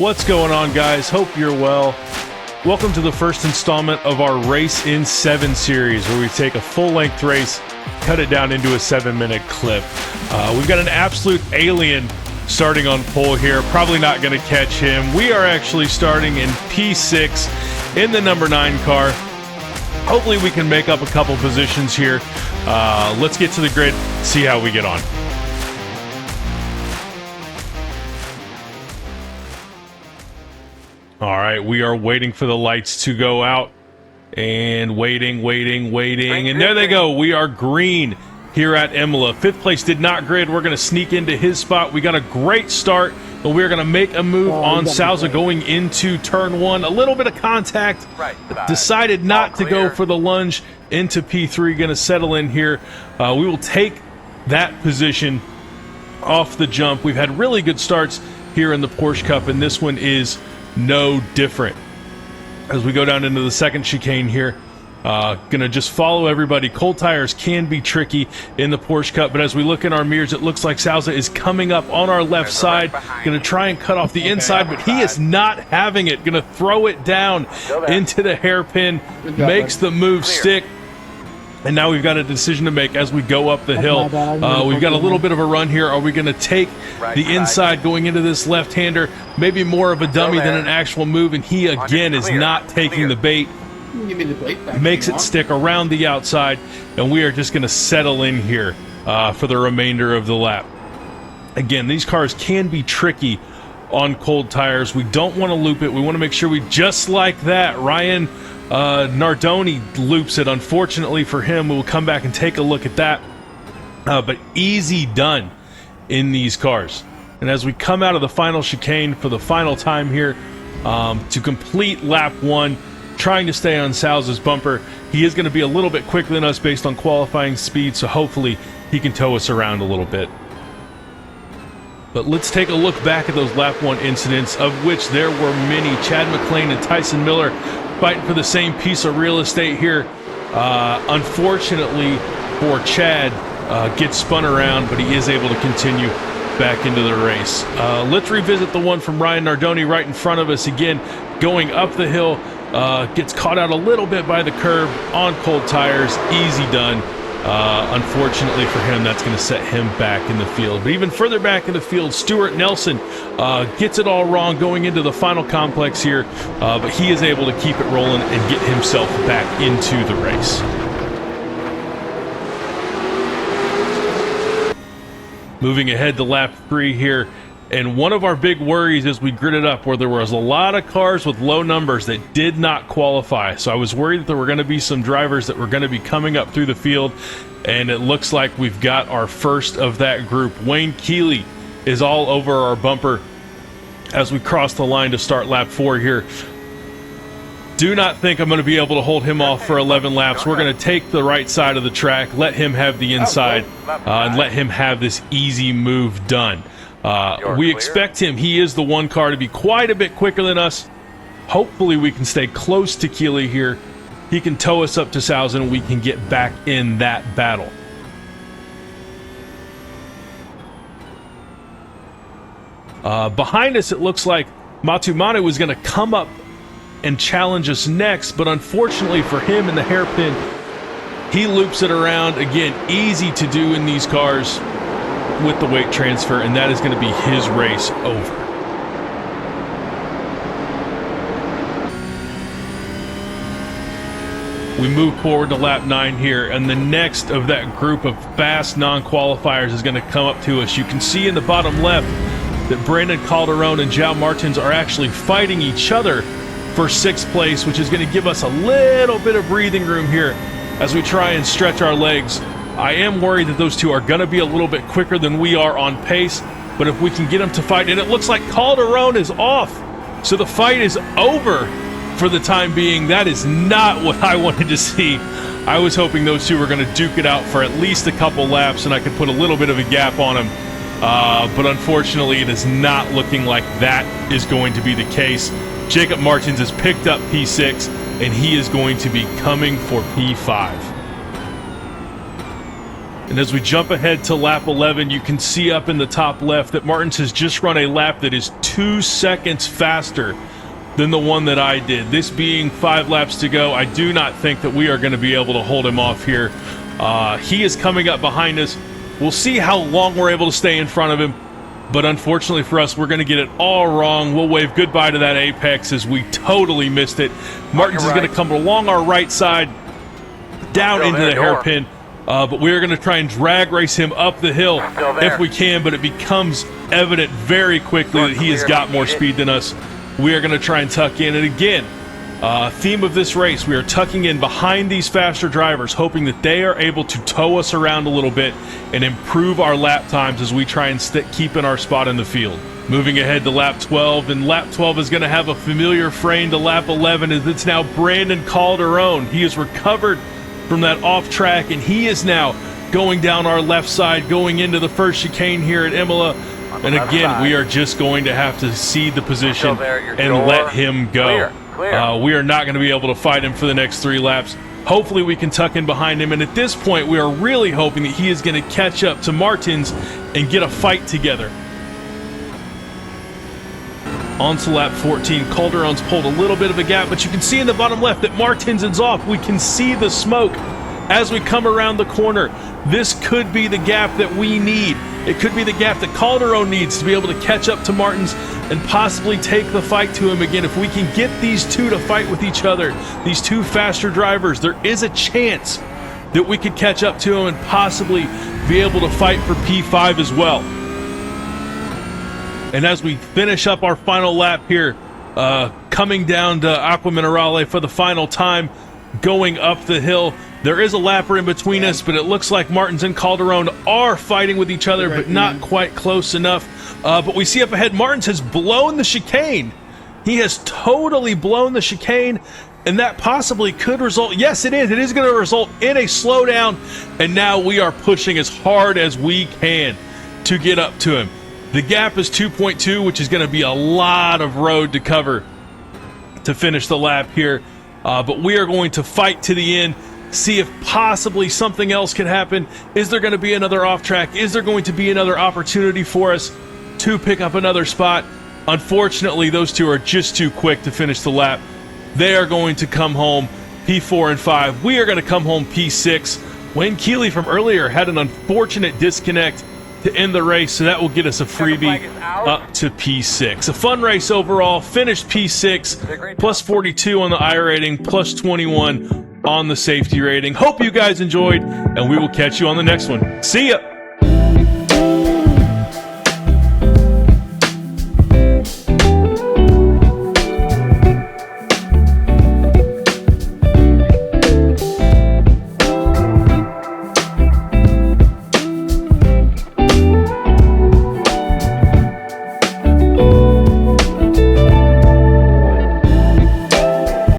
What's going on, guys? Hope you're well. Welcome to the first installment of our Race in 7 series, where we take a full-length race, cut it down into a 7-minute clip. We've got an absolute alien starting on pole here. Probably not going to catch him. We are actually starting in P6 in the number 9 car. Hopefully we can make up a couple positions here. Let's get to the grid, see how we get on. All right, we are waiting for the lights to go out. And waiting. And there they go. We are green here at Imola. 5th place did not grid. We're going to sneak into his spot. We got a great start, but we're going to make a move on Souza going into turn 1. A little bit of contact. Decided not to go for the lunge into P3. Going to settle in here. We will take that position off the jump. We've had really good starts here in the Porsche Cup, and this one is no different. As we go down into the second chicane here, gonna just follow everybody. Cold tires can be tricky in the Porsche Cup, but as we look in our mirrors, it looks like Souza is coming up on our left side. Gonna try and cut off the inside, but he is not having it. Gonna throw it down into the hairpin, makes the move stick. And now we've got a decision to make as we go up the hill. We've got a little bit of a run here. Are we going to take the inside going into this left-hander? Maybe more of a dummy than an actual move, and he, again, is not taking the bait. Makes it stick around the outside, and we are just going to settle in here for the remainder of the lap. Again, these cars can be tricky on cold tires. We don't want to loop it. We want to make sure we, just like that, Ryan Nardoni loops it. Unfortunately for him, we will come back and take a look at that. But easy done in these cars. And as we come out of the final chicane for the final time here, to complete lap 1, trying to stay on Souza's bumper. He is going to be a little bit quicker than us based on qualifying speed, so hopefully he can tow us around a little bit. But let's take a look back at those lap 1 incidents, of which there were many. Chad McLean and Tyson Miller fighting for the same piece of real estate here. Unfortunately for Chad, gets spun around, but he is able to continue back into the race. Let's revisit the one from Ryan Nardoni right in front of us again, going up the hill. Gets caught out a little bit by the curb on cold tires. Easy done. Unfortunately for him, that's going to set him back in the field. But even further back in the field, Stuart Nelson gets it all wrong going into the final complex here, but he is able to keep it rolling and get himself back into the race. Moving ahead to lap 3 here, and one of our big worries as we gridded up, where there was a lot of cars with low numbers that did not qualify. So I was worried that there were going to be some drivers that were going to be coming up through the field, and it looks like we've got our first of that group. Wayne Keeley is all over our bumper as we cross the line to start lap 4 here. Do not think I'm going to be able to hold him off for 11 laps. We're going to take the right side of the track, let him have the inside, and let him have this easy move done. We expect him, he is the one car, to be quite a bit quicker than us. Hopefully we can stay close to Keeley here. He can tow us up to Souza and we can get back in that battle. Behind us, it looks like Matumanu was going to come up and challenge us next, but unfortunately for him in the hairpin, he loops it around. Again, easy to do in these cars with the weight transfer, and that is going to be his race over. We move forward to lap 9 here, and the next of that group of fast non-qualifiers is going to come up to us. You can see in the bottom left that Brandon Calderon and João Martins are actually fighting each other for 6th place, which is going to give us a little bit of breathing room here as we try and stretch our legs. I am worried that those two are going to be a little bit quicker than we are on pace, but if we can get them to fight, and it looks like Calderon is off, so the fight is over for the time being. That is not what I wanted to see. I was hoping those two were going to duke it out for at least a couple laps, and I could put a little bit of a gap on them, but unfortunately it is not looking like that is going to be the case. Jacob Martins has picked up P6, and he is going to be coming for P5. And as we jump ahead to lap 11, you can see up in the top left that Martins has just run a lap that is 2 seconds faster than the one that I did. This being 5 laps to go, I do not think that we are going to be able to hold him off here. He is coming up behind us. We'll see how long we're able to stay in front of him. But unfortunately for us, we're going to get it all wrong. We'll wave goodbye to that apex as we totally missed it. Martins is going to come along our right side, down into the hairpin. But we're going to try and drag race him up the hill if we can, but it becomes evident very quickly that he has got more speed than us. We are going to try and tuck in. And again, theme of this race, we are tucking in behind these faster drivers, hoping that they are able to tow us around a little bit and improve our lap times as we try and keep in our spot in the field. Moving ahead to lap 12, and lap 12 is going to have a familiar frame to lap 11 as it's now Brandon Calderon. He has recovered from that off track, and he is now going down our left side, going into the first chicane here at Imola. And again, we are just going to have to cede the position and let him go. We are not going to be able to fight him for the next 3 laps. Hopefully we can tuck in behind him, and at this point we are really hoping that he is going to catch up to Martins and get a fight together. On to lap 14, Calderon's pulled a little bit of a gap, but you can see in the bottom left that Martins is off. We can see the smoke as we come around the corner. This could be the gap that we need. It could be the gap that Calderon needs to be able to catch up to Martins and possibly take the fight to him again. If we can get these two to fight with each other, these two faster drivers, there is a chance that we could catch up to him and possibly be able to fight for P5 as well. And as we finish up our final lap here, coming down to Aqua Minerale for the final time, going up the hill, there is a lapper in between us, but it looks like Martins and Calderon are fighting with each other, but not quite close enough. But we see up ahead, Martins has blown the chicane. He has totally blown the chicane, and that possibly could result, yes it is, going to result in a slowdown, and now we are pushing as hard as we can to get up to him. The gap is 2.2, which is going to be a lot of road to cover to finish the lap here. But we are going to fight to the end, see if possibly something else can happen. Is there going to be another off track? Is there going to be another opportunity for us to pick up another spot? Unfortunately, those two are just too quick to finish the lap. They are going to come home P4 and 5. We are going to come home P6. Wayne Keeley from earlier had an unfortunate disconnect to end the race, so that will get us a freebie up to P6. A fun race overall. Finished P6, plus 42 on the I rating, plus 21 on the safety rating. Hope you guys enjoyed, and we will catch you on the next one. See ya!